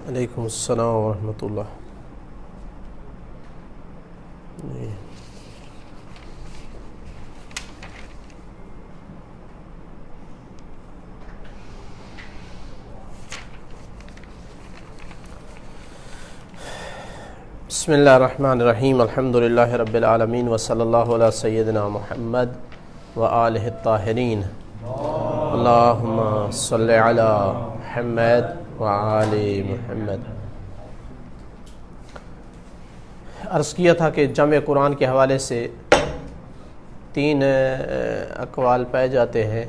علیکم السلام ورحمۃ اللہ. بسم اللہ الرحمن الرحیم. الحمد للہ رب العالمین وصلی اللہ علی سیدنا محمد وآلہ الطاہرین. اللہم صلی علی محمد وآل محمد. عرض کیا تھا کہ جمع قرآن کے حوالے سے تین اقوال پائے جاتے ہیں.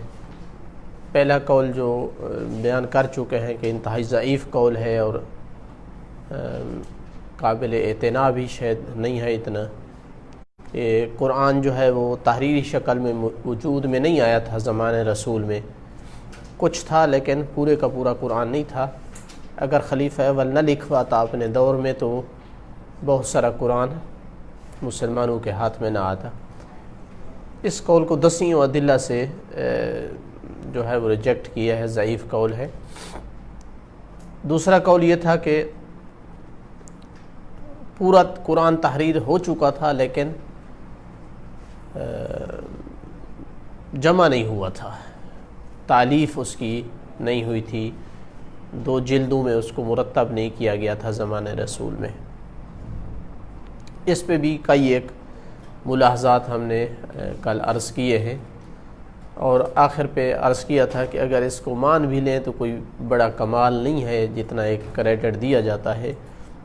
پہلا قول جو بیان کر چکے ہیں کہ انتہائی ضعیف قول ہے اور قابل اعتنا بھی شاید نہیں ہے اتنا، کہ قرآن جو ہے وہ تحریری شکل میں وجود میں نہیں آیا تھا زمانے رسول میں. کچھ تھا لیکن پورے کا پورا قرآن نہیں تھا. اگر خلیفہ اول نہ لکھواتا اپنے دور میں تو بہت سارا قرآن مسلمانوں کے ہاتھ میں نہ آتا. اس قول کو دسیوں ادلہ سے جو ہے وہ ریجیکٹ کیا ہے، ضعیف قول ہے. دوسرا قول یہ تھا کہ پورا قرآن تحریر ہو چکا تھا لیکن جمع نہیں ہوا تھا، تالیف اس کی نہیں ہوئی تھی، 2 جلدوں میں اس کو مرتب نہیں کیا گیا تھا زمانہ رسول میں. اس پہ بھی کئی ایک ملاحظات ہم نے کل عرض کیے ہیں، اور آخر پہ عرض کیا تھا کہ اگر اس کو مان بھی لیں تو کوئی بڑا کمال نہیں ہے جتنا ایک کریڈٹ دیا جاتا ہے،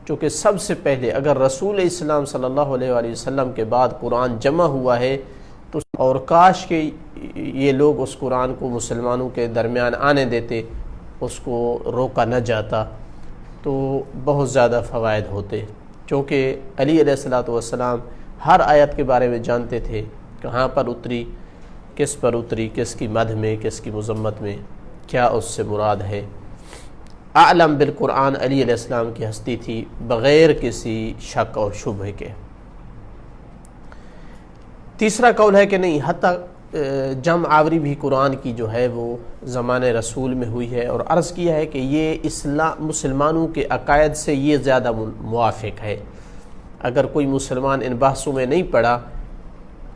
چونکہ سب سے پہلے اگر رسول اسلام صلی اللہ علیہ وآلہ وسلم کے بعد قرآن جمع ہوا ہے تو اور کاش کہ یہ لوگ اس قرآن کو مسلمانوں کے درمیان آنے دیتے، اس کو روکا نہ جاتا، تو بہت زیادہ فوائد ہوتے. چونکہ علی علیہ السلام ہر آیت کے بارے میں جانتے تھے، کہاں پر اتری، کس پر اتری، کس کی مدح میں، کس کی مذمت میں، کیا اس سے مراد ہے. اعلم بالقرآن علی علیہ السلام کی ہستی تھی بغیر کسی شک اور شبہ کے. تیسرا قول ہے کہ نہیں، حتیٰ جمع آوری بھی قرآن کی جو ہے وہ زمانہ رسول میں ہوئی ہے، اور عرض کیا ہے کہ یہ مسلمانوں کے عقائد سے یہ زیادہ موافق ہے. اگر کوئی مسلمان ان بحثوں میں نہیں پڑا،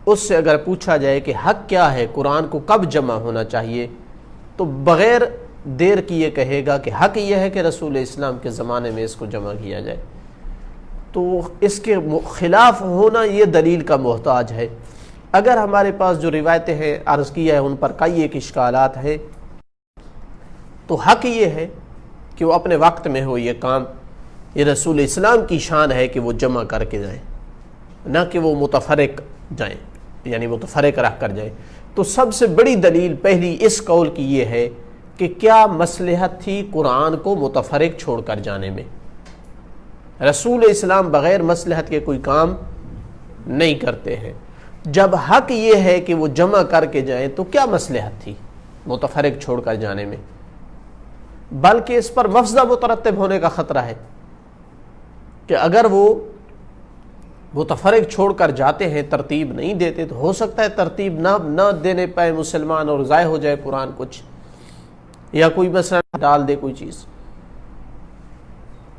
اس سے اگر پوچھا جائے کہ حق کیا ہے، قرآن کو کب جمع ہونا چاہیے، تو بغیر دیر کی یہ کہے گا کہ حق یہ ہے کہ رسول اسلام کے زمانے میں اس کو جمع کیا جائے. تو اس کے خلاف ہونا یہ دلیل کا محتاج ہے. اگر ہمارے پاس جو روایتیں ہیں عرض کیا ہے ان پر کئی ایک اشکالات ہیں، تو حق یہ ہے کہ وہ اپنے وقت میں ہو یہ کام. یہ رسول اسلام کی شان ہے کہ وہ جمع کر کے جائیں، نہ کہ وہ متفرق جائیں، یعنی متفرق رہ کر جائیں. تو سب سے بڑی دلیل پہلی اس قول کی یہ ہے کہ کیا مصلحت تھی قرآن کو متفرق چھوڑ کر جانے میں. رسول اسلام بغیر مصلحت کے کوئی کام نہیں کرتے ہیں. جب حق یہ ہے کہ وہ جمع کر کے جائیں تو کیا مصلحت تھی متفرق چھوڑ کر جانے میں، بلکہ اس پر مفسدہ مترتب ہونے کا خطرہ ہے کہ اگر وہ متفرق چھوڑ کر جاتے ہیں، ترتیب نہیں دیتے، تو ہو سکتا ہے ترتیب نہ دینے پائے مسلمان اور ضائع ہو جائے قرآن کچھ، یا کوئی مسئلہ ڈال دے کوئی چیز.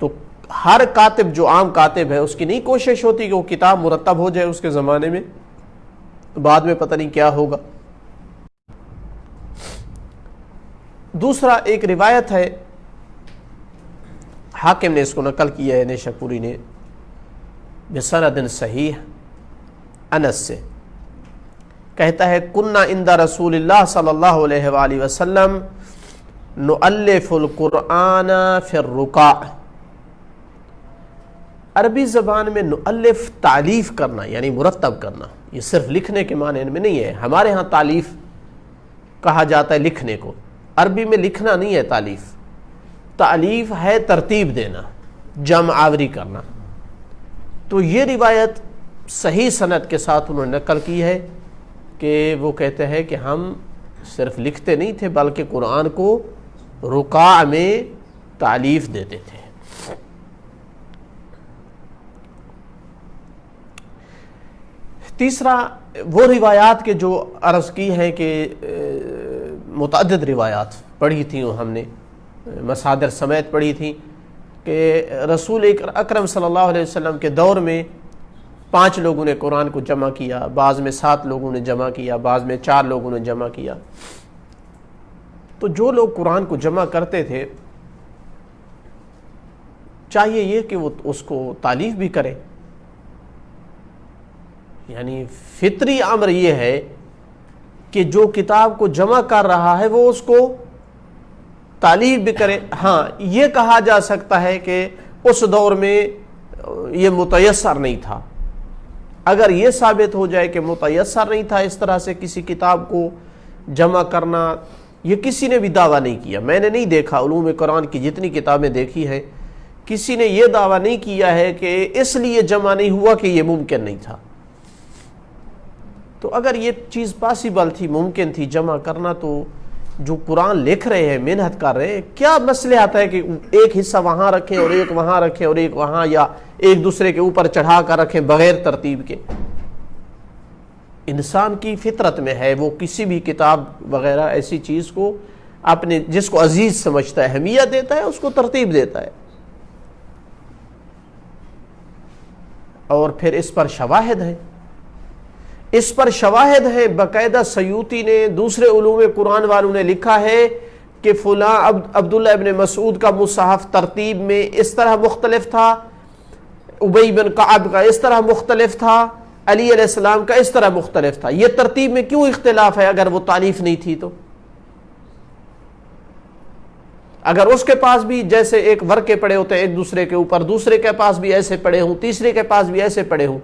تو ہر کاتب جو عام کاتب ہے اس کی نہیں کوشش ہوتی کہ وہ کتاب مرتب ہو جائے اس کے زمانے میں، بعد میں پتہ نہیں کیا ہوگا. دوسرا ایک روایت ہے، حاکم نے اس کو نقل کیا ہے نیشاپوری نے بسند صحیح انس سے، کہتا ہے کننا عند رسول اللہ صلی اللہ علیہ وآلہ وسلم نؤلف القرآن فی الرقاع. عربی زبان میں نؤلف تالیف کرنا یعنی مرتب کرنا، یہ صرف لکھنے کے معنی میں نہیں ہے. ہمارے ہاں تالیف کہا جاتا ہے لکھنے کو، عربی میں لکھنا نہیں ہے تالیف. تالیف ہے ترتیب دینا، جمع آوری کرنا. تو یہ روایت صحیح سند کے ساتھ انہوں نے نقل کی ہے کہ وہ کہتے ہیں کہ ہم صرف لکھتے نہیں تھے بلکہ قرآن کو رقاع میں تالیف دیتے تھے. تیسرا وہ روایات کے جو عرض کی ہیں کہ متعدد روایات پڑھی تھیں ہم نے، مصادر سمیت پڑھی تھیں کہ رسول اکرم صلی اللہ علیہ وسلم کے دور میں 5 لوگوں نے قرآن کو جمع کیا، بعض میں 7 لوگوں نے جمع کیا، بعض میں 4 لوگوں نے جمع کیا. تو جو لوگ قرآن کو جمع کرتے تھے چاہیے یہ کہ وہ اس کو تعلیف بھی کرے. یعنی فطری امر یہ ہے کہ جو کتاب کو جمع کر رہا ہے وہ اس کو تعلیف بھی کرے. ہاں یہ کہا جا سکتا ہے کہ اس دور میں یہ متیسر نہیں تھا. اگر یہ ثابت ہو جائے کہ متیسر نہیں تھا اس طرح سے کسی کتاب کو جمع کرنا، یہ کسی نے بھی دعویٰ نہیں کیا. میں نے نہیں دیکھا علوم قرآن کی جتنی کتابیں دیکھی ہیں کسی نے یہ دعویٰ نہیں کیا ہے کہ اس لیے جمع نہیں ہوا کہ یہ ممکن نہیں تھا. تو اگر یہ چیز پاسبل تھی، ممکن تھی جمع کرنا، تو جو قرآن لکھ رہے ہیں، محنت کر رہے ہیں، کیا مسئلہ آتا ہے کہ ایک حصہ وہاں رکھیں اور ایک وہاں رکھیں اور ایک وہاں، یا ایک دوسرے کے اوپر چڑھا کر رکھیں بغیر ترتیب کے. انسان کی فطرت میں ہے وہ کسی بھی کتاب وغیرہ ایسی چیز کو اپنے جس کو عزیز سمجھتا ہے، اہمیت دیتا ہے، اس کو ترتیب دیتا ہے. اور پھر اس پر شواہد ہیں، اس پر شواہد ہیں باقاعدہ. سیوطی نے، دوسرے علوم قرآن والوں نے لکھا ہے کہ فلاں عبداللہ ابن مسعود کا مصحف ترتیب میں اس طرح مختلف تھا، ابی بن کعب کا اس طرح مختلف تھا، علی علیہ السلام کا اس طرح مختلف تھا. یہ ترتیب میں کیوں اختلاف ہے اگر وہ تالیف نہیں تھی؟ تو اگر اس کے پاس بھی جیسے ایک ورقے پڑے ہوتے ہیں ایک دوسرے کے اوپر، دوسرے کے پاس بھی ایسے پڑے ہوں، تیسرے کے پاس بھی ایسے پڑے ہوں،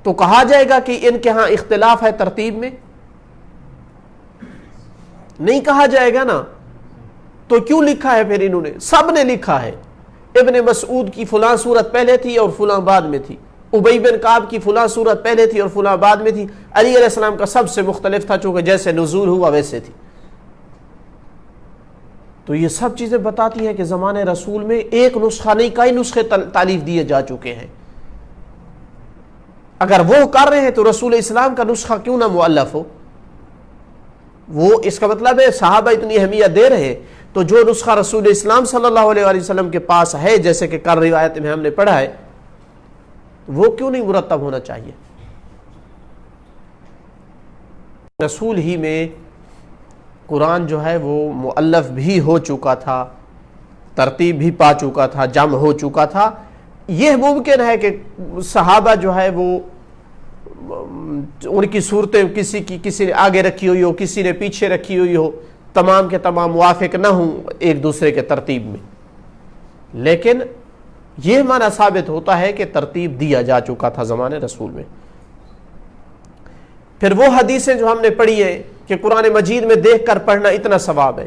تو کہا جائے گا کہ ان کے ہاں اختلاف ہے ترتیب میں؟ نہیں کہا جائے گا نا. تو کیوں لکھا ہے پھر انہوں نے؟ سب نے لکھا ہے. ابن مسعود کی فلاں صورت پہلے تھی اور فلاں بعد میں تھی، ابی بن کعب کی فلاں صورت پہلے تھی اور فلاں بعد میں تھی، علی علیہ السلام کا سب سے مختلف تھا چونکہ جیسے نزول ہوا ویسے تھی. تو یہ سب چیزیں بتاتی ہیں کہ زمانے رسول میں ایک نسخہ نہیں، کئی نسخے تالیف دیے جا چکے ہیں. اگر وہ کر رہے ہیں تو رسول اسلام کا نسخہ کیوں نہ مؤلف ہو؟ وہ اس کا مطلب ہے صحابہ اتنی اہمیت دے رہے، تو جو نسخہ رسول اسلام صلی اللہ علیہ وآلہ وسلم کے پاس ہے، جیسے کہ کل روایت میں ہم نے پڑھا ہے، وہ کیوں نہیں مرتب ہونا چاہیے؟ رسول ہی میں قرآن جو ہے وہ مؤلف بھی ہو چکا تھا، ترتیب بھی پا چکا تھا، جمع ہو چکا تھا. یہ ممکن ہے کہ صحابہ جو ہے وہ ان کی صورتیں کسی نے آگے رکھی ہوئی ہو، کسی نے پیچھے رکھی ہوئی ہو، تمام کے تمام موافق نہ ہوں ایک دوسرے کے ترتیب میں، لیکن یہ معنی ثابت ہوتا ہے کہ ترتیب دیا جا چکا تھا زمانے رسول میں. پھر وہ حدیثیں جو ہم نے پڑھی ہیں کہ قرآن مجید میں دیکھ کر پڑھنا اتنا ثواب ہے.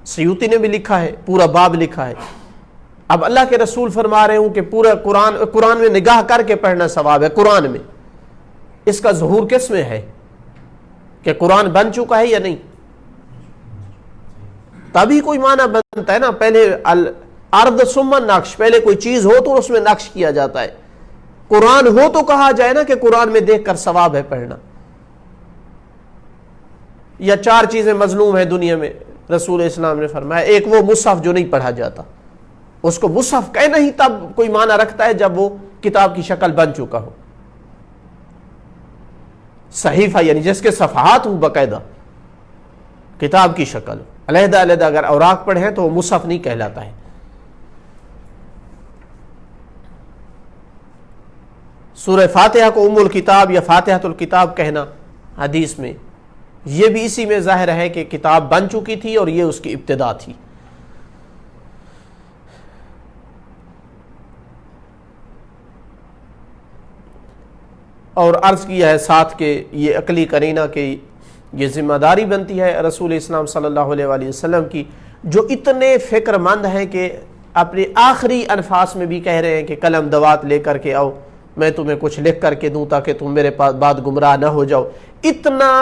سیوطی نے بھی لکھا ہے، پورا باب لکھا ہے. اب اللہ کے رسول فرما رہے ہوں کہ پورا قرآن میں نگاہ کر کے پڑھنا ثواب ہے. قرآن میں اس کا ظہور کس میں ہے کہ قرآن بن چکا ہے یا نہیں؟ تبھی کوئی معنی بنتا ہے نا. پہلے الارض ثم نقش، پہلے کوئی چیز ہو تو اس میں نقش کیا جاتا ہے. قرآن ہو تو کہا جائے نا کہ قرآن میں دیکھ کر ثواب ہے پڑھنا. یا 4 چیزیں مظلوم ہیں دنیا میں، رسول اسلام نے فرمایا. ایک وہ مصحف جو نہیں پڑھا جاتا، اس کو مصحف کہنا ہی تب کوئی معنی رکھتا ہے جب وہ کتاب کی شکل بن چکا ہو. صحیفہ یعنی جس کے صفحات ہوں باقاعدہ، کتاب کی شکل، علیحدہ علیحدہ اگر اوراق پڑھیں تو وہ مصحف نہیں کہلاتا ہے. سورہ فاتحہ کو ام الکتاب یا فاتحۃ الکتاب کہنا حدیث میں، یہ بھی اسی میں ظاہر ہے کہ کتاب بن چکی تھی اور یہ اس کی ابتدا تھی. اور عرض کیا ہے ساتھ کہ یہ عقلی قرینہ کہ یہ ذمہ داری بنتی ہے رسول اسلام صلی اللہ علیہ وآلہ وسلم کی، جو اتنے فکر مند ہیں کہ اپنے آخری انفاس میں بھی کہہ رہے ہیں کہ قلم دوات لے کر کے آؤ، میں تمہیں کچھ لکھ کر کے دوں تاکہ تم میرے پاس بعد گمراہ نہ ہو جاؤ. اتنا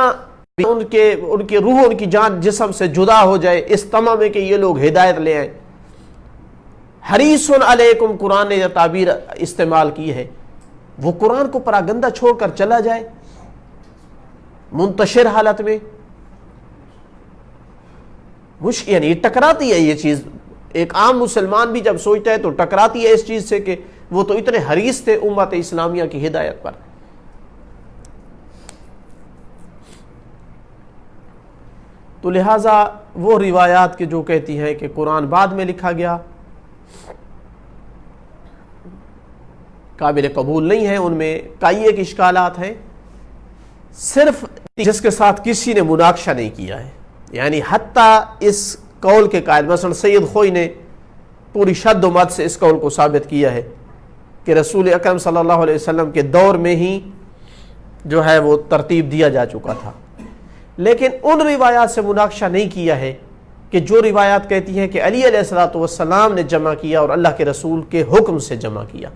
ان کے روح، ان کی جان جسم سے جدا ہو جائے اس طمع میں کہ یہ لوگ ہدایت لے آئیں. حریص علیکم قرآن نے تعبیر استعمال کی ہے. وہ قرآن کو پراگندہ چھوڑ کر چلا جائے منتشر حالت میں. مشکل، یعنی ٹکراتی ہے یہ چیز. ایک عام مسلمان بھی جب سوچتا ہے تو ٹکراتی ہے اس چیز سے کہ وہ تو اتنے حریص تھے امت اسلامیہ کی ہدایت پر. تو لہٰذا وہ روایات کے جو کہتی ہیں کہ قرآن بعد میں لکھا گیا قابل قبول نہیں ہے. ان میں کئی ایک اشکالات ہیں، صرف جس کے ساتھ کسی نے مناقشہ نہیں کیا ہے. یعنی حتیٰ اس قول کے قائل مثلا سید خوئی نے پوری شد و مد سے اس قول کو ثابت کیا ہے کہ رسول اکرم صلی اللہ علیہ وسلم کے دور میں ہی جو ہے وہ ترتیب دیا جا چکا تھا. لیکن ان روایات سے مناقشہ نہیں کیا ہے کہ جو روایات کہتی ہیں کہ علی علیہ الصلوۃ والسلام نے جمع کیا اور اللہ کے رسول کے حکم سے جمع کیا.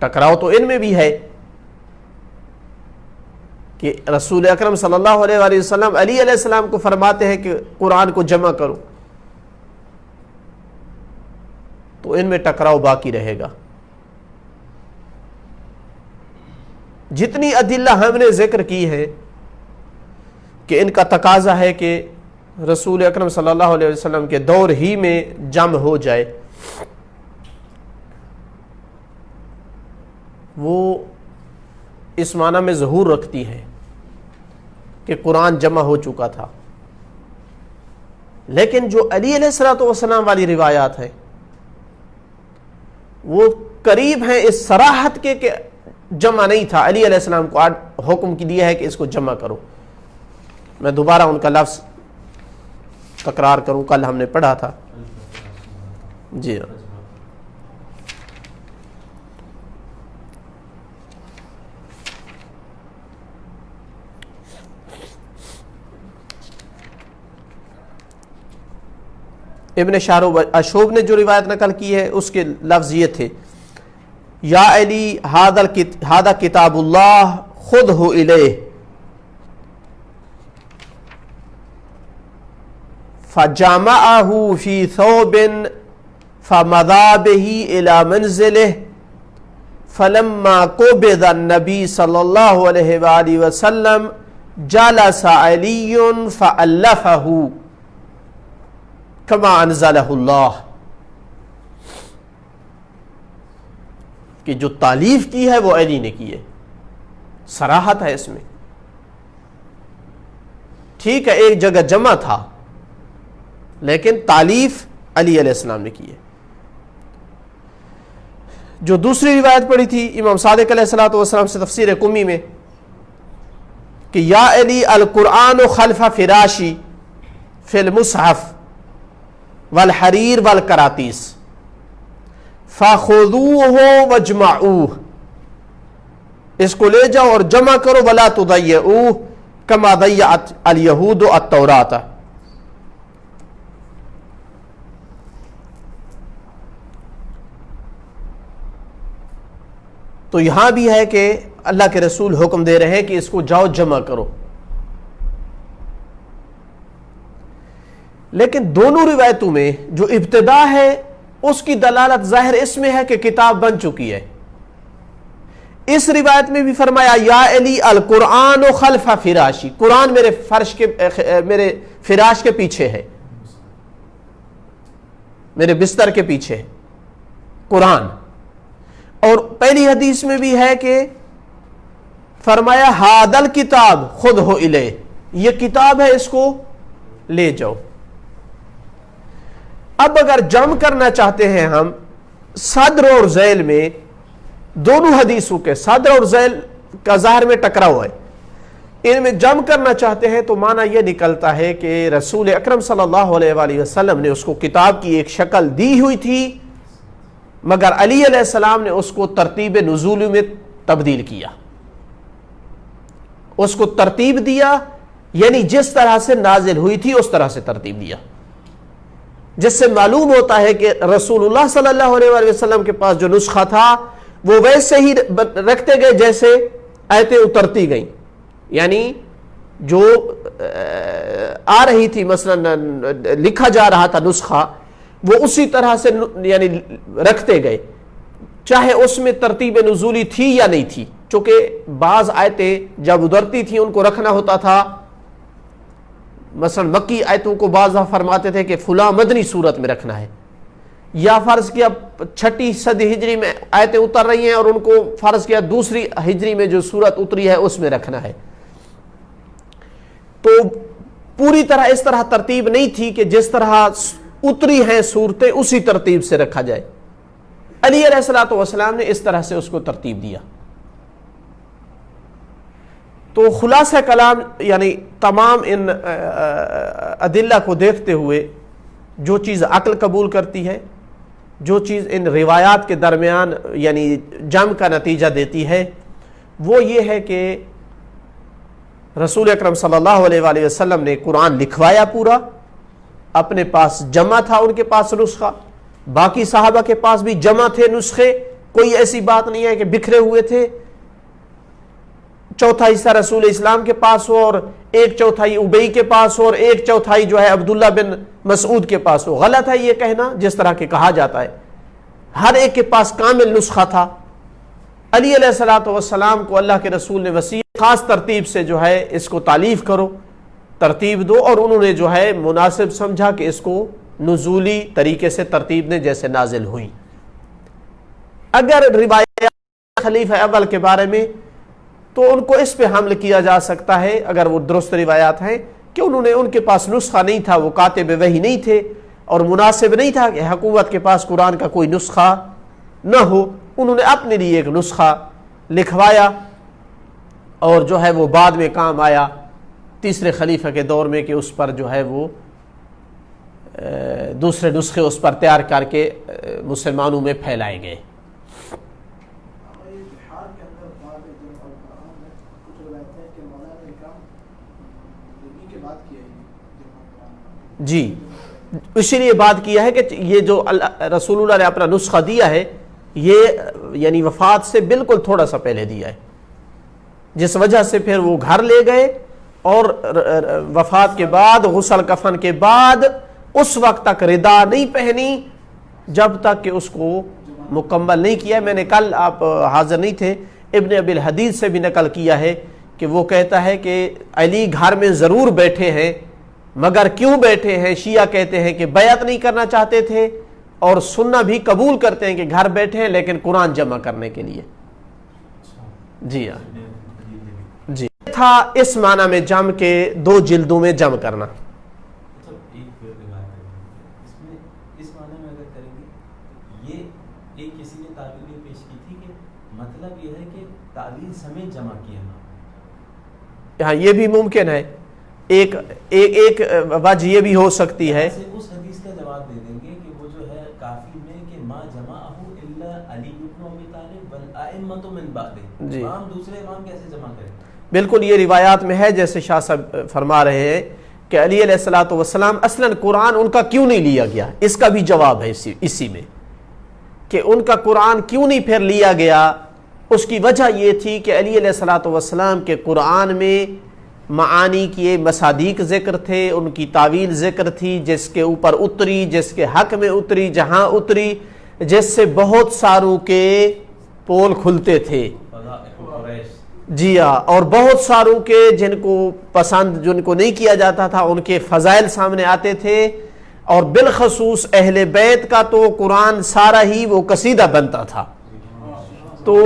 ٹکراؤ تو ان میں بھی ہے کہ رسول اکرم صلی اللہ علیہ وآلہ وسلم علی علیہ السلام کو فرماتے ہیں کہ قرآن کو جمع کرو، تو ان میں ٹکراؤ باقی رہے گا. جتنی ادلہ ہم نے ذکر کی ہے کہ ان کا تقاضا ہے کہ رسول اکرم صلی اللہ علیہ وسلم کے دور ہی میں جمع ہو جائے، وہ اس معنی میں ظہور رکھتی ہے کہ قرآن جمع ہو چکا تھا. لیکن جو علی علیہ الصلوۃ والسلام والی روایات ہیں وہ قریب ہیں اس صراحت کے کہ جمع نہیں تھا. علی علیہ السلام کو حکم کی دیا ہے کہ اس کو جمع کرو. میں دوبارہ ان کا لفظ تکرار کروں، کل ہم نے پڑھا تھا. جی ابن شارو اشوب نے جو روایت نقل کی ہے اس کے لفظ یہ تھے: یا علی ہذا کتاب اللہ خذہ الیہ فجمعہ فی ثوب فمضى به الى منزلہ فلما قبض النبی صلی اللہ علیہ وآلہ وسلم جلس علی فألفہ کما انزلہ اللہ. کہ جو تالیف کی ہے وہ علی نے کی ہے، صراحت ہے اس میں. ٹھیک ہے ایک جگہ جمع تھا لیکن تالیف علی علیہ السلام نے کی ہے. جو دوسری روایت پڑھی تھی امام صادق علیہ الصلوۃ والسلام سے تفسیر قمی میں کہ یا علی القرآن خلف فراشی فی المصحف والحریر والکراتیس فَخُذُوهُ وَاجْمَعُوهُ، اس کو لے جاؤ اور جمع کرو، وَلَا تُضَيِّعُوهُ كَمَا ضَيَّعَتْ الْيَهُودُ التَّوْرَاةَ. تو یہاں بھی ہے کہ اللہ کے رسول حکم دے رہے ہیں کہ اس کو جاؤ جمع کرو. لیکن دونوں روایتوں میں جو ابتدا ہے اس کی دلالت ظاہر اس میں ہے کہ کتاب بن چکی ہے. اس روایت میں بھی فرمایا یا علی القرآن خلف فراشی، قرآن میرے فراش کے پیچھے ہے، میرے بستر کے پیچھے ہے قرآن. اور پہلی حدیث میں بھی ہے کہ فرمایا ھذا الکتاب خذہ الیہ، یہ کتاب ہے اس کو لے جاؤ. اب اگر جمع کرنا چاہتے ہیں ہم صدر اور ذیل میں دونوں حدیثوں کے، صدر اور ذیل کا ظاہر میں ٹکراؤ ہے، ان میں جمع کرنا چاہتے ہیں تو معنی یہ نکلتا ہے کہ رسول اکرم صلی اللہ علیہ وآلہ وسلم نے اس کو کتاب کی ایک شکل دی ہوئی تھی مگر علی علیہ السلام نے اس کو ترتیب نزول میں تبدیل کیا، اس کو ترتیب دیا، یعنی جس طرح سے نازل ہوئی تھی اس طرح سے ترتیب دیا، جس سے معلوم ہوتا ہے کہ رسول اللہ صلی اللہ علیہ وآلہ وسلم کے پاس جو نسخہ تھا وہ ویسے ہی رکھتے گئے جیسے آیتیں اترتی گئیں. یعنی جو آ رہی تھی مثلا لکھا جا رہا تھا نسخہ وہ اسی طرح سے یعنی رکھتے گئے، چاہے اس میں ترتیب نزولی تھی یا نہیں تھی. چونکہ بعض آیتیں جب اترتی تھیں ان کو رکھنا ہوتا تھا مثلا مکی آیتوں کو بعض فرماتے تھے کہ فلاں مدنی صورت میں رکھنا ہے، یا فرض کیا 6 صدی ہجری میں آیتیں اتر رہی ہیں اور ان کو فرض کیا 2 ہجری میں جو صورت اتری ہے اس میں رکھنا ہے. تو پوری طرح اس طرح ترتیب نہیں تھی کہ جس طرح اتری ہیں صورتیں اسی ترتیب سے رکھا جائے. علی علیہ الصلوۃ والسلام نے اس طرح سے اس کو ترتیب دیا. تو خلاصہ کلام یعنی تمام ان ادلہ کو دیکھتے ہوئے جو چیز عقل قبول کرتی ہے، جو چیز ان روایات کے درمیان یعنی جمع کا نتیجہ دیتی ہے، وہ یہ ہے کہ رسول اکرم صلی اللہ علیہ وآلہ وسلم نے قرآن لکھوایا پورا، اپنے پاس جمع تھا، ان کے پاس نسخہ، باقی صحابہ کے پاس بھی جمع تھے نسخے، کوئی ایسی بات نہیں ہے کہ بکھرے ہوئے تھے، چوتھا حصہ رسول اسلام کے پاس ہو اور 1/4 ابی کے پاس ہو اور 1/4 جو ہے عبداللہ بن مسعود کے پاس ہو. غلط ہے یہ کہنا جس طرح کہ کہا جاتا ہے. ہر ایک کے پاس کامل نسخہ تھا. علی علیہ الصلوۃ والسلام کو اللہ کے رسول نے وصیت خاص ترتیب سے جو ہے اس کو تالیف کرو، ترتیب دو، اور انہوں نے جو ہے مناسب سمجھا کہ اس کو نزولی طریقے سے ترتیب دیں جیسے نازل ہوئی. اگر روایت خلیفہ اول کے بارے میں تو ان کو اس پہ حمل کیا جا سکتا ہے اگر وہ درست روایات ہیں کہ ان کے پاس نسخہ نہیں تھا، وہ کاتب وحی نہیں تھے، اور مناسب نہیں تھا کہ حکومت کے پاس قرآن کا کوئی نسخہ نہ ہو. انہوں نے اپنے لیے ایک نسخہ لکھوایا اور جو ہے وہ بعد میں کام آیا تیسرے خلیفہ کے دور میں کہ اس پر جو ہے وہ دوسرے نسخے اس پر تیار کر کے مسلمانوں میں پھیلائے گئے. جی اسی لیے بات کیا ہے کہ یہ جو رسول اللہ نے اپنا نسخہ دیا ہے یہ یعنی وفات سے بالکل تھوڑا سا پہلے دیا ہے، جس وجہ سے پھر وہ گھر لے گئے اور وفات کے بعد غسل کفن کے بعد اس وقت تک ردا نہیں پہنی جب تک کہ اس کو مکمل نہیں کیا. میں نے کل، آپ حاضر نہیں تھے، ابن ابی الحدیث سے بھی نقل کیا ہے کہ وہ کہتا ہے کہ علی گھر میں ضرور بیٹھے ہیں، مگر کیوں بیٹھے ہیں؟ شیعہ کہتے ہیں کہ بیعت نہیں کرنا چاہتے تھے، اور سنہ بھی قبول کرتے ہیں کہ گھر بیٹھے ہیں لیکن قرآن جمع کرنے کے لیے. جی ہاں، جی تھا اس معنی میں جمع کے 2 جلدوں میں جمع کرنا. اس معنی میں اگر کریں گے، یہ ایک کسی نے تعبیر پیش کی تھی کہ مطلب یہ ہے کہ تعبیر سمیت جمع کیا نا. ہاں یہ بھی ممکن ہے. ایک وجہ یہ بھی ہو سکتی ہے. اس حدیث کا جواب دے دیں گے کہ وہ جو ہے کافی میں کہ ما جمعہ الا علی بن ابی طالب بل ائمۃ من بعد. امام دوسرے امام کیسے جمع کریں؟ بالکل یہ روایات میں ہے، جیسے شاہ صاحب فرما رہے ہیں کہ علی علیہ الصلوۃ والسلام اصلاً قرآن ان کا کیوں نہیں لیا گیا. اس کا بھی جواب ہے اسی میں کہ ان کا قرآن کیوں نہیں پھر لیا گیا. اس کی وجہ یہ تھی کہ علی علیہ الصلوۃ والسلام کے قرآن میں معانی کی مصادیق ذکر تھے، ان کی تعویل ذکر تھی، جس کے اوپر اتری، جس کے حق میں اتری، جہاں اتری، جس سے بہت ساروں کے پول کھلتے تھے. جی ہاں، اور بہت ساروں کے جن کو پسند، جن کو نہیں کیا جاتا تھا، ان کے فضائل سامنے آتے تھے. اور بالخصوص اہل بیت کا تو قرآن سارا ہی وہ قصیدہ بنتا تھا، تو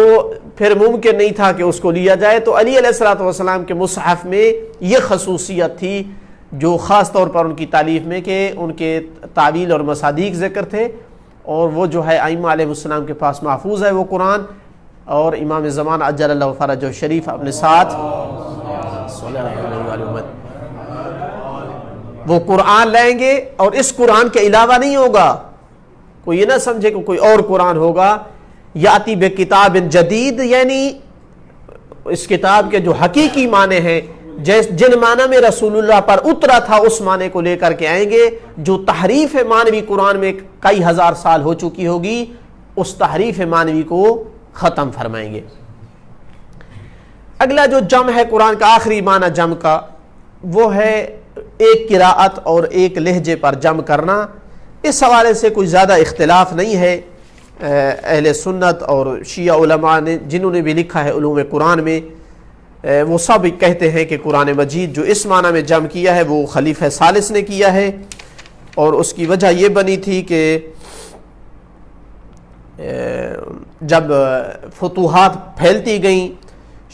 پھر ممکن نہیں تھا کہ اس کو لیا جائے. تو علی علیہ الصلوۃ والسلام کے مصحف میں یہ خصوصیت تھی جو خاص طور پر ان کی تالیف میں کہ ان کے تعویل اور مصادیق ذکر تھے، اور وہ جو ہے ائمہ علیہ السلام کے پاس محفوظ ہے وہ قرآن. اور امام زمان عجل اللہ فرجہ الشریف اپنے ساتھ وہ قرآن لائیں گے، اور اس قرآن کے علاوہ نہیں ہوگا. کوئی یہ نہ سمجھے کہ کوئی اور قرآن ہوگا. یاتی بکتاب جدید، یعنی اس کتاب کے جو حقیقی معنی ہیں، جن معنی میں رسول اللہ پر اترا تھا اس معنی کو لے کر کے آئیں گے. جو تحریف معنوی قرآن میں کئی ہزار سال ہو چکی ہوگی، اس تحریف معنوی کو ختم فرمائیں گے. اگلا جو جمع ہے قرآن کا، آخری معنی جمع کا، وہ ہے ایک قراءت اور ایک لہجے پر جمع کرنا. اس حوالے سے کوئی زیادہ اختلاف نہیں ہے. اہل سنت اور شیعہ علماء نے جنہوں نے بھی لکھا ہے علوم قرآن میں، وہ سب کہتے ہیں کہ قرآن مجید جو اس معنی میں جمع کیا ہے وہ خلیفہ ثالث نے کیا ہے، اور اس کی وجہ یہ بنی تھی کہ جب فتوحات پھیلتی گئیں،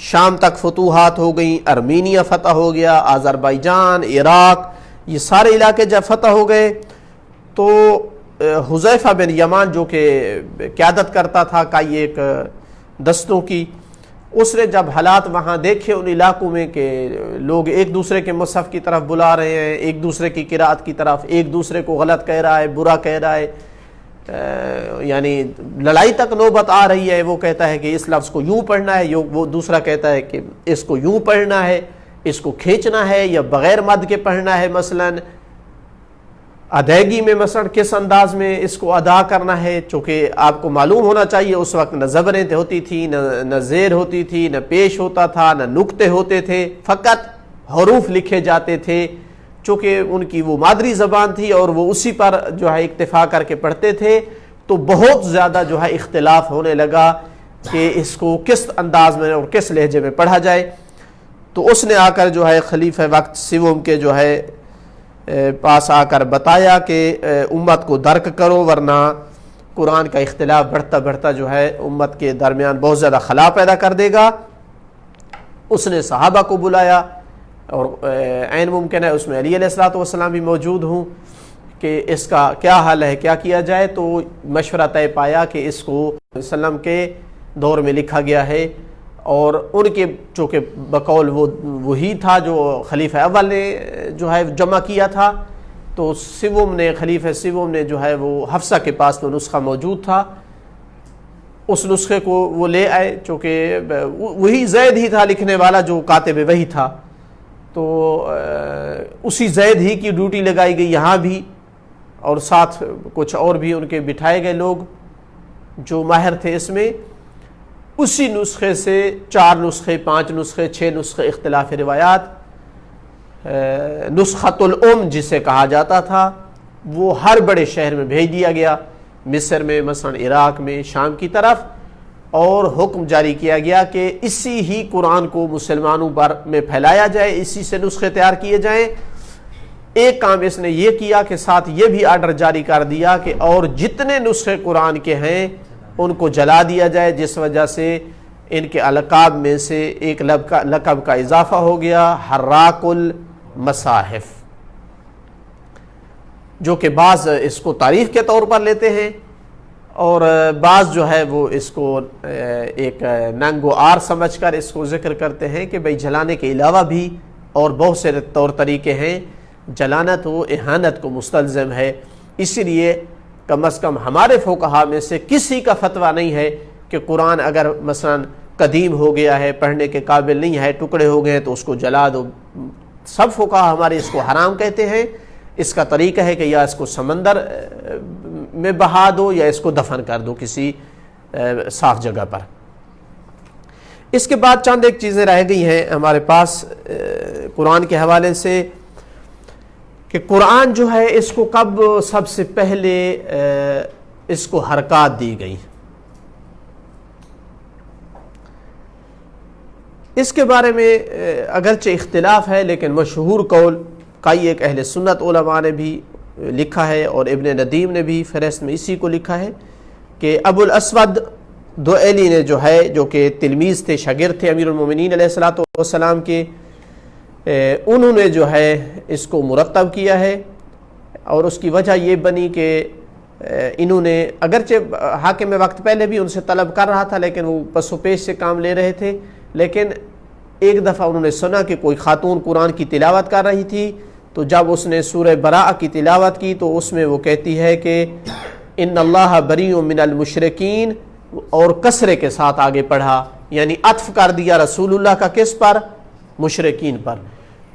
شام تک فتوحات ہو گئیں، ارمینیا فتح ہو گیا، آذربائیجان، عراق، یہ سارے علاقے جب فتح ہو گئے تو حذیفہ بن یمان جو کہ قیادت کرتا تھا کئی ایک دستوں کی، اس نے جب حالات وہاں دیکھے ان علاقوں میں کہ لوگ ایک دوسرے کے مصحف کی طرف بلا رہے ہیں، ایک دوسرے کی قرات کی طرف، ایک دوسرے کو غلط کہہ رہا ہے، برا کہہ رہا ہے، یعنی لڑائی تک نوبت آ رہی ہے، وہ کہتا ہے کہ اس لفظ کو یوں پڑھنا ہے، وہ دوسرا کہتا ہے کہ اس کو یوں پڑھنا ہے، اس کو کھینچنا ہے یا بغیر مد کے پڑھنا ہے، مثلا ادائیگی میں مثلا کس انداز میں اس کو ادا کرنا ہے، چونکہ آپ کو معلوم ہونا چاہیے اس وقت نہ زبریں ہوتی تھی، نہ زیر ہوتی تھی، نہ پیش ہوتا تھا، نہ نقطے ہوتے تھے، فقط حروف لکھے جاتے تھے، چونکہ ان کی وہ مادری زبان تھی اور وہ اسی پر جو ہے اکتفا کر کے پڑھتے تھے، تو بہت زیادہ جو ہے اختلاف ہونے لگا کہ اس کو کس انداز میں اور کس لہجے میں پڑھا جائے۔ تو اس نے آ کر جو ہے خلیفہ وقت سوم کے جو ہے پاس آ کر بتایا کہ امت کو درک کرو، ورنہ قرآن کا اختلاف بڑھتا بڑھتا جو ہے امت کے درمیان بہت زیادہ خلا پیدا کر دے گا۔ اس نے صحابہ کو بلایا، اور عین ممکن ہے اس میں علی علیہ الصلوۃ والسلام بھی موجود ہوں کہ اس کا کیا حل ہے، کیا کیا جائے، تو مشورہ طے پایا کہ اس کو وسلم کے دور میں لکھا گیا ہے، اور ان کے چونکہ بقول وہی تھا جو خلیفہ اول نے جو ہے جمع کیا تھا، تو خلیفہ سوم نے جو ہے وہ حفصہ کے پاس وہ نسخہ موجود تھا، اس نسخے کو وہ لے آئے، چونکہ وہی زید ہی تھا لکھنے والا جو کاتب وہی تھا، تو اسی زید ہی کی ڈیوٹی لگائی گئی یہاں بھی، اور ساتھ کچھ اور بھی ان کے بٹھائے گئے لوگ جو ماہر تھے اس میں۔ اسی نسخے سے 4 نسخے، 5 نسخے، 6 نسخے اختلاف روایات، نسخۃ الام جسے کہا جاتا تھا، وہ ہر بڑے شہر میں بھیج دیا گیا، مصر میں، مثلا عراق میں، شام کی طرف، اور حکم جاری کیا گیا کہ اسی ہی قرآن کو مسلمانوں پر میں پھیلایا جائے، اسی سے نسخے تیار کیے جائیں۔ ایک کام اس نے یہ کیا کہ ساتھ یہ بھی آرڈر جاری کر دیا کہ اور جتنے نسخے قرآن کے ہیں ان کو جلا دیا جائے، جس وجہ سے ان کے القاب میں سے ایک لقب کا اضافہ ہو گیا، حراق المصاحف، جو کہ بعض اس کو تعریف کے طور پر لیتے ہیں، اور بعض جو ہے وہ اس کو ایک ننگ و آر سمجھ کر اس کو ذکر کرتے ہیں کہ بھئی جلانے کے علاوہ بھی اور بہت سے طور طریقے ہیں، جلانا تو اہانت کو مستلزم ہے، اسی لیے کم از کم ہمارے فقہا میں سے کسی کا فتویٰ نہیں ہے کہ قرآن اگر مثلا قدیم ہو گیا ہے، پڑھنے کے قابل نہیں ہے، ٹکڑے ہو گئے تو اس کو جلا دو۔ سب فقہا ہمارے اس کو حرام کہتے ہیں۔ اس کا طریقہ ہے کہ یا اس کو سمندر میں بہا دو یا اس کو دفن کر دو کسی صاف جگہ پر۔ اس کے بعد چند ایک چیزیں رہ گئی ہیں ہمارے پاس قرآن کے حوالے سے، کہ قرآن جو ہے اس کو کب سب سے پہلے اس کو حرکات دی گئی۔ اس کے بارے میں اگرچہ اختلاف ہے، لیکن مشہور قول کئی ایک اہل سنت علماء نے بھی لکھا ہے، اور ابن ندیم نے بھی فہرست میں اسی کو لکھا ہے کہ ابو الاسود دؤلی نے جو ہے، جو کہ تلمیذ تھے، شاگرد تھے امیر المومنین علیہ الصلوۃ والسلام کے، انہوں نے جو ہے اس کو مرتب کیا ہے، اور اس کی وجہ یہ بنی کہ انہوں نے اگرچہ حاکم وقت پہلے بھی ان سے طلب کر رہا تھا، لیکن وہ پس و پیش سے کام لے رہے تھے، لیکن ایک دفعہ انہوں نے سنا کہ کوئی خاتون قرآن کی تلاوت کر رہی تھی، تو جب اس نے سورہ براءہ کی تلاوت کی تو اس میں وہ کہتی ہے کہ ان اللہ بریء من المشرکین، اور کسرے کے ساتھ آگے پڑھا، یعنی عطف کر دیا رسول اللہ کا کس پر؟ مشرکین پر۔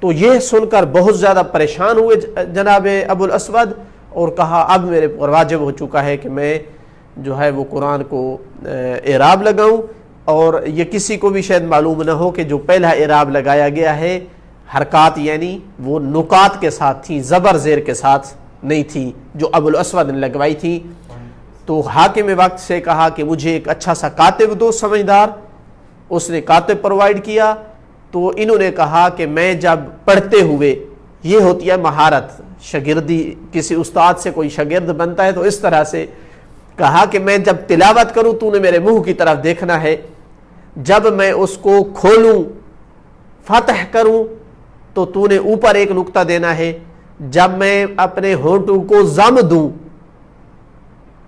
تو یہ سن کر بہت زیادہ پریشان ہوئے جناب ابو الاسود، اور کہا اب میرے پر واجب ہو چکا ہے کہ میں جو ہے وہ قرآن کو اعراب لگاؤں، اور یہ کسی کو بھی شاید معلوم نہ ہو کہ جو پہلا اعراب لگایا گیا ہے حرکات یعنی وہ نکات کے ساتھ تھی، زبر زیر کے ساتھ نہیں تھی جو ابو الاسود نے لگوائی تھی۔ تو حاکم وقت سے کہا کہ مجھے ایک اچھا سا کاتب دو سمجھدار، اس نے کاتب پرووائڈ کیا، تو انہوں نے کہا کہ میں جب پڑھتے ہوئے، یہ ہوتی ہے مہارت، شاگردی، کسی استاد سے کوئی شاگرد بنتا ہے تو اس طرح سے کہا کہ میں جب تلاوت کروں تو نے میرے منہ کی طرف دیکھنا ہے، جب میں اس کو کھولوں فتح کروں تو نے اوپر ایک نقطہ دینا ہے، جب میں اپنے ہونٹوں کو ضم دوں،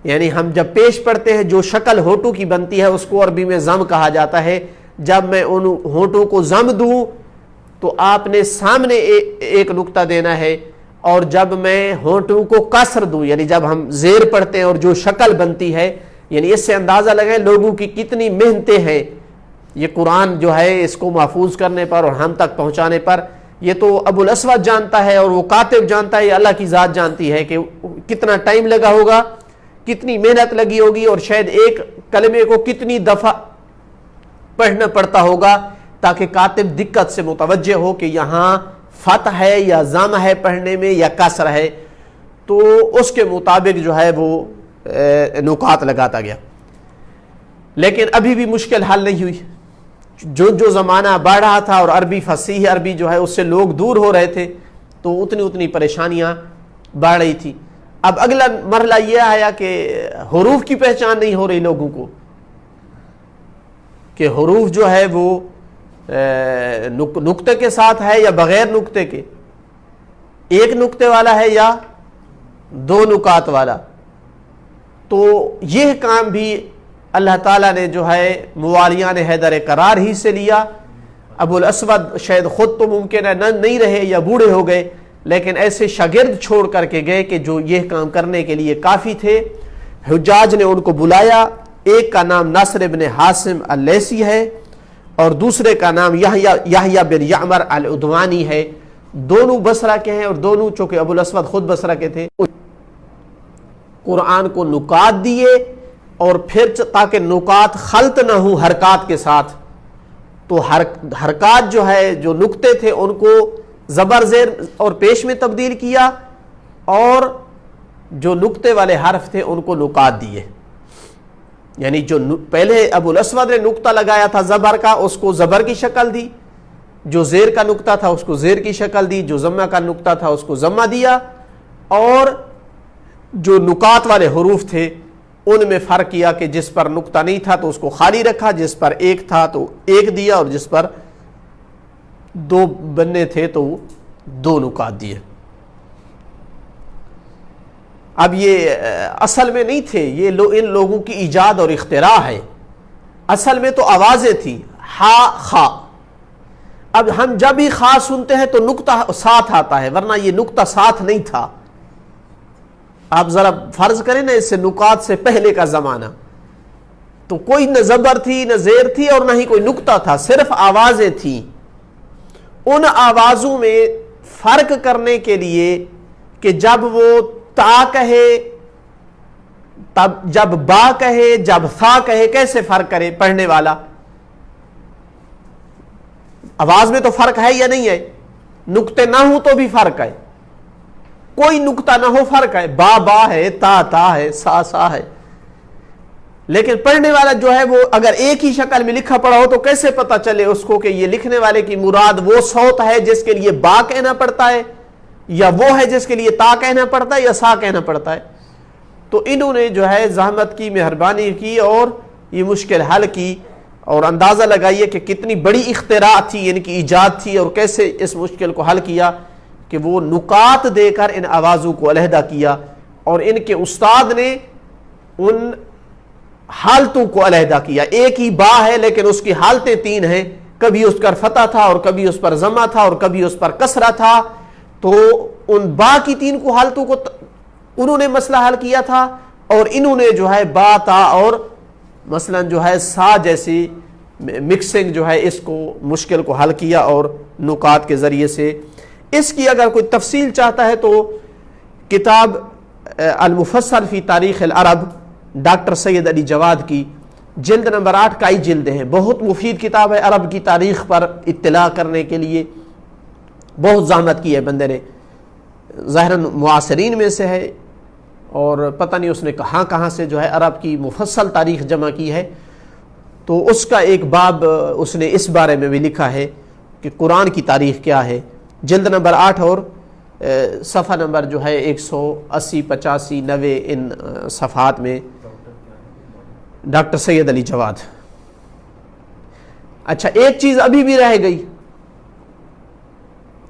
یعنی ہم جب پیش پڑھتے ہیں جو شکل ہونٹوں کی بنتی ہے اس کو عربی میں ضم کہا جاتا ہے، جب میں ان ہونٹوں کو ضم دوں تو آپ نے سامنے ایک نقطہ دینا ہے، اور جب میں ہونٹوں کو کسر دوں، یعنی جب ہم زیر پڑھتے ہیں اور جو شکل بنتی ہے، یعنی اس سے اندازہ لگائیں لوگوں کی کتنی محنتیں ہیں یہ قرآن جو ہے اس کو محفوظ کرنے پر اور ہم تک پہنچانے پر۔ یہ تو ابو الاسود جانتا ہے اور وہ کاتب جانتا ہے، یہ اللہ کی ذات جانتی ہے کہ کتنا ٹائم لگا ہوگا، کتنی محنت لگی ہوگی، اور شاید ایک کلمے کو کتنی دفعہ پڑھنا پڑتا ہوگا تاکہ کاتب دقت سے متوجہ ہو کہ یہاں فتح ہے یا ضم ہے پڑھنے میں یا کسر ہے، تو اس کے مطابق جو ہے وہ نکات لگاتا گیا۔ لیکن ابھی بھی مشکل حل نہیں ہوئی، جو زمانہ بڑھ رہا تھا اور عربی فصیح عربی جو ہے اس سے لوگ دور ہو رہے تھے تو اتنی پریشانیاں بڑھ رہی تھی۔ اب اگلا مرحلہ یہ آیا کہ حروف کی پہچان نہیں ہو رہی لوگوں کو، کہ حروف جو ہے وہ نقطے کے ساتھ ہے یا بغیر نقطے کے، ایک نقطے والا ہے یا دو نکات والا۔ تو یہ کام بھی اللہ تعالیٰ نے جو ہے موالیان حیدر قرار ہی سے لیا۔ ابو الاسود شاید خود تو ممکن ہے نہیں رہے یا بوڑھے ہو گئے، لیکن ایسے شاگرد چھوڑ کر کے گئے کہ جو یہ کام کرنے کے لیے کافی تھے۔ حجاج نے ان کو بلایا، ایک کا نام ناصر ابن حاسم اللیثی ہے اور دوسرے کا نام یحییٰ بن یعمر العدوانی ہے، دونوں بصرہ کے ہیں، اور دونوں چونکہ ابو الاسود خود بصرہ کے تھے، قرآن کو نکات دیے، اور پھر تاکہ نکات خلط نہ ہوں حرکات کے ساتھ، تو حرکات جو ہے جو نقطے تھے ان کو زبر زیر اور پیش میں تبدیل کیا، اور جو نقطے والے حرف تھے ان کو نکات دیے، یعنی جو پہلے ابو الاسود نے نقطہ لگایا تھا زبر کا اس کو زبر کی شکل دی، جو زیر کا نقطہ تھا اس کو زیر کی شکل دی، جو ضمہ کا نقطہ تھا اس کو ضمہ دیا، اور جو نکات والے حروف تھے ان میں فرق کیا کہ جس پر نقطہ نہیں تھا تو اس کو خالی رکھا، جس پر ایک تھا تو ایک دیا، اور جس پر دو بننے تھے تو دو نکات دیے۔ اب یہ اصل میں نہیں تھے، یہ ان لوگوں کی ایجاد اور اختراع ہے، اصل میں تو آوازیں تھیں، ہا خا۔ اب ہم جب ہی خا سنتے ہیں تو نقطہ ساتھ آتا ہے، ورنہ یہ نقطہ ساتھ نہیں تھا۔ آپ ذرا فرض کریں نا، اس سے نکات سے پہلے کا زمانہ تو کوئی نہ زبر تھی نہ زیر تھی اور نہ ہی کوئی نقطہ تھا، صرف آوازیں تھیں۔ ان آوازوں میں فرق کرنے کے لیے کہ جب وہ تا کہے، تب جب با کہے، جب ثا کہے، کیسے فرق کرے پڑھنے والا؟ آواز میں تو فرق ہے یا نہیں ہے؟ نقطے نہ ہوں تو بھی فرق ہے، کوئی نقطہ نہ ہو فرق ہے، با با ہے، تا تا ہے، سا سا ہے۔ لیکن پڑھنے والا جو ہے وہ اگر ایک ہی شکل میں لکھا پڑا ہو تو کیسے پتا چلے اس کو کہ یہ لکھنے والے کی مراد وہ صوت ہے جس کے لیے با کہنا پڑتا ہے، یا وہ ہے جس کے لیے تا کہنا پڑتا ہے، یا سا کہنا پڑتا ہے؟ تو انہوں نے جو ہے زحمت کی، مہربانی کی اور یہ مشکل حل کی، اور اندازہ لگائیے کہ کتنی بڑی اختراع تھی، ان کی ایجاد تھی، اور کیسے اس مشکل کو حل کیا کہ وہ نکات دے کر ان آوازوں کو علیحدہ کیا، اور ان کے استاد نے ان حالتوں کو علیحدہ کیا۔ ایک ہی با ہے لیکن اس کی حالتیں تین ہیں، کبھی اس پر فتح تھا اور کبھی اس پر ضمہ تھا اور کبھی اس پر کسرہ تھا، تو ان با کی تین کو حالتوں کو انہوں نے مسئلہ حل کیا تھا، اور انہوں نے جو ہے با تا اور مثلا جو ہے سا جیسی مکسنگ جو ہے اس کو مشکل کو حل کیا اور نکات کے ذریعے سے۔ اس کی اگر کوئی تفصیل چاہتا ہے تو کتاب المفصل فی تاریخ العرب ڈاکٹر سید علی جواد کی جلد نمبر 8 کئی جلدیں ہیں، بہت مفید کتاب ہے عرب کی تاریخ پر اطلاع کرنے کے لیے، بہت زحمت کی ہے بندے نے، ظاہراً معاصرین میں سے ہے، اور پتہ نہیں اس نے کہاں سے جو ہے عرب کی مفصل تاریخ جمع کی ہے، تو اس کا ایک باب اس نے اس بارے میں بھی لکھا ہے، کہ قرآن کی تاریخ کیا ہے، جلد نمبر 8 اور صفحہ نمبر جو ہے 180 85 90 ان صفحات میں ڈاکٹر سید علی جواد۔ اچھا ایک چیز ابھی بھی رہ گئی،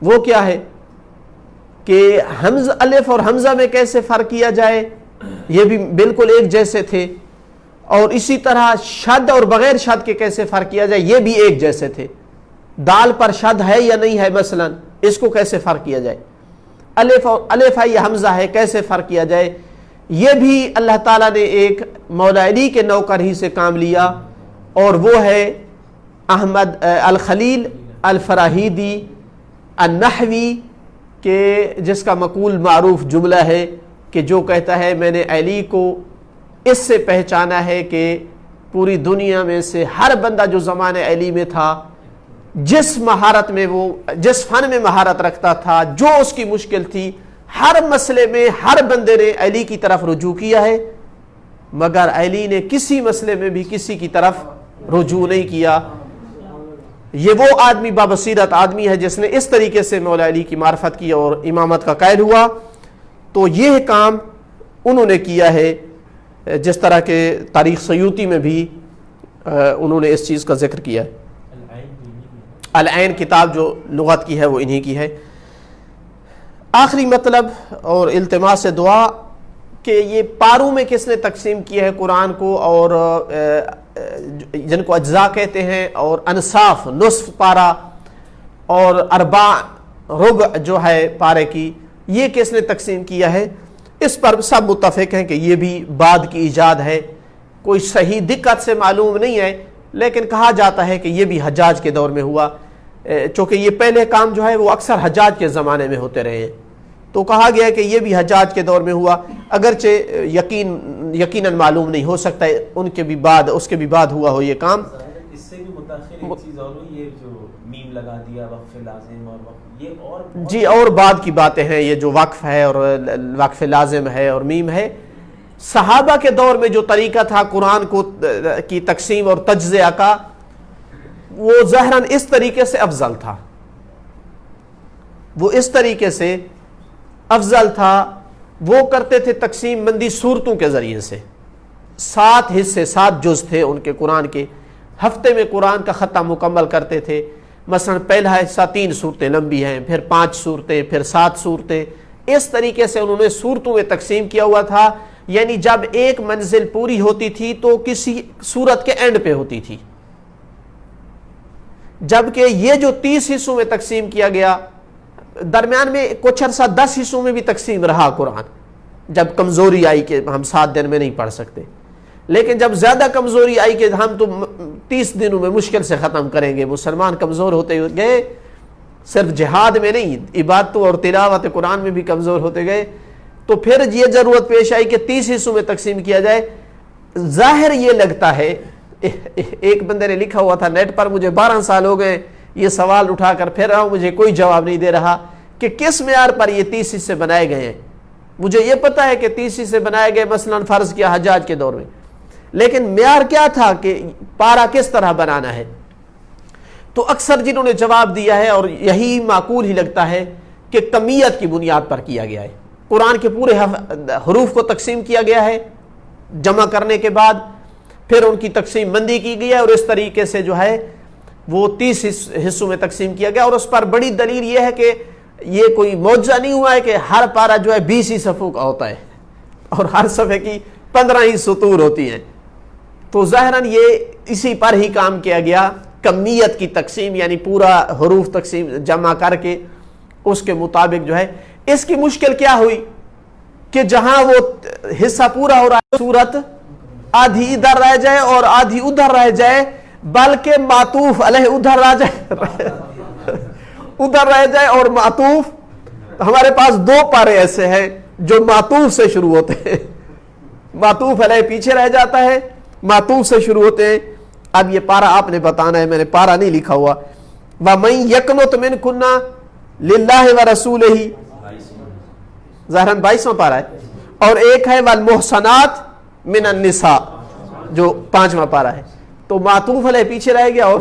وہ کیا ہے کہ حمزہ الف اور حمزہ میں کیسے فرق کیا جائے، یہ بھی بالکل ایک جیسے تھے، اور اسی طرح شد اور بغیر شد کے کیسے فرق کیا جائے، یہ بھی ایک جیسے تھے۔ دال پر شد ہے یا نہیں ہے مثلا، اس کو کیسے فرق کیا جائے، الف ہے یا حمزہ ہے کیسے فرق کیا جائے، یہ بھی اللہ تعالیٰ نے ایک مولا علی کے نوکر ہی سے کام لیا، اور وہ ہے احمد الخلیل الفراہیدی النحوی، کہ جس کا مقول معروف جملہ ہے کہ جو کہتا ہے میں نے علی کو اس سے پہچانا ہے کہ پوری دنیا میں سے ہر بندہ جو زمانے علی میں تھا، جس مہارت میں وہ جس فن میں مہارت رکھتا تھا، جو اس کی مشکل تھی، ہر مسئلے میں ہر بندے نے علی کی طرف رجوع کیا ہے، مگر علی نے کسی مسئلے میں بھی کسی کی طرف رجوع نہیں کیا۔ یہ وہ آدمی بابصیرت آدمی ہے جس نے اس طریقے سے مولا علی کی معرفت کی اور امامت کا قائل ہوا۔ تو یہ کام انہوں نے کیا ہے، جس طرح کہ تاریخ سیوطی میں بھی انہوں نے اس چیز کا ذکر کیا ہے۔ العین کتاب جو لغت کی ہے وہ انہی کی ہے۔ آخری مطلب اور التماس دعا کہ یہ پاروں میں کس نے تقسیم کیا ہے قرآن کو، اور جن کو اجزاء کہتے ہیں، اور انصاف نصف پارا اور اربع ربع جو ہے پارے کی، یہ کس نے تقسیم کیا ہے، اس پر سب متفق ہیں کہ یہ بھی بعد کی ایجاد ہے، کوئی صحیح دقت سے معلوم نہیں ہے، لیکن کہا جاتا ہے کہ یہ بھی حجاج کے دور میں ہوا، چونکہ یہ پہلے کام جو ہے وہ اکثر حجاج کے زمانے میں ہوتے رہے ہیں، تو کہا گیا کہ یہ بھی حجاج کے دور میں ہوا، اگرچہ یقیناً معلوم نہیں، ہو سکتا ہے ان کے بھی بعد اس کے بھی بعد ہوا ہو یہ کام۔ اس سے بھی متاخر ایک چیز اور ہوئی، یہ جو میم لگا دیا وقف لازم اور وقف، یہ اور جی اور بعد کی باتیں ہیں، یہ جو وقف ہے اور وقف لازم ہے اور میم ہے۔ صحابہ کے دور میں جو طریقہ تھا قرآن کو کی تقسیم اور تجزیہ کا، وہ ظاہراً اس طریقے سے افضل تھا، وہ اس طریقے سے افضل تھا، وہ کرتے تھے تقسیم بندی صورتوں کے ذریعے سے، 7 حصے 7 جز تھے ان کے قرآن کے، ہفتے میں قرآن کا ختم مکمل کرتے تھے، مثلا پہلا حصہ 3 صورتیں لمبی ہیں، پھر 5 صورتیں، پھر 7 صورتیں، اس طریقے سے انہوں نے صورتوں میں تقسیم کیا ہوا تھا، یعنی جب ایک منزل پوری ہوتی تھی تو کسی صورت کے اینڈ پہ ہوتی تھی، جبکہ یہ جو 30 حصوں میں تقسیم کیا گیا، درمیان میں کچھ عرصہ 10 حصوں میں بھی تقسیم رہا قرآن، جب کمزوری آئی کہ ہم 7 دن میں نہیں پڑھ سکتے، لیکن جب زیادہ کمزوری آئی کہ ہم تو 30 دنوں میں مشکل سے ختم کریں گے، مسلمان کمزور ہوتے گئے، صرف جہاد میں نہیں، عبادتوں اور تلاوت قرآن میں بھی کمزور ہوتے گئے، تو پھر یہ ضرورت پیش آئی کہ 30 حصوں میں تقسیم کیا جائے۔ ظاہر یہ لگتا ہے، ایک بندے نے لکھا ہوا تھا نیٹ پر، مجھے 12 سال ہو گئے یہ سوال اٹھا کر پھر رہا ہوں، مجھے کوئی جواب نہیں دے رہا کہ کس معیار پر یہ 30 حصے بنائے گئے ہیں۔ مجھے یہ پتا ہے کہ 30 حصے بنائے گئے مثلا فرض کیا حجاج کے دور میں، لیکن معیار کیا تھا کہ پارا کس طرح بنانا ہے؟ تو اکثر جنہوں نے جواب دیا ہے، اور یہی معقول ہی لگتا ہے، کہ کمیت کی بنیاد پر کیا گیا ہے، قرآن کے پورے حروف کو تقسیم کیا گیا ہے، جمع کرنے کے بعد پھر ان کی تقسیم بندی کی گئی ہے، اور اس طریقے سے جو ہے وہ 30 حصوں میں تقسیم کیا گیا، اور اس پر بڑی دلیل یہ ہے کہ یہ کوئی معجزہ نہیں ہوا ہے کہ ہر پارا جو ہے 20 ہی صفوں کا ہوتا ہے اور ہر صفحے کی 15 ہی سطور ہوتی ہیں، تو ظاہراً یہ اسی پر ہی کام کیا گیا، کمیت کی تقسیم، یعنی پورا حروف تقسیم جمع کر کے اس کے مطابق جو ہے۔ اس کی مشکل کیا ہوئی کہ جہاں وہ حصہ پورا ہو رہا ہے، صورت آدھی ادھر رہ جائے اور آدھی ادھر رہ جائے، بلکہ معطوف علیہ ادھر رہ جائے ادھر رہ جائے، اور معطوف، ہمارے پاس 2 پارے ایسے ہیں جو معطوف سے شروع ہوتے ہیں، معطوف علیہ پیچھے رہ جاتا ہے، معطوف سے شروع ہوتے ہیں۔ اب یہ پارا آپ نے بتانا ہے، میں نے پارا نہیں لکھا ہوا۔ وَمَن يَقْنُتْ مِنْكُنَّ لِلَّهِ وَرَسُولِهِ، ظاہراً 22واں پارا ہے، اور ایک ہے وَالْمُحْصَنَاتُ مِنَ النِّسَاء جو 5واں پارا ہے، تو معطوف علیہ پیچھے رہ گیا اور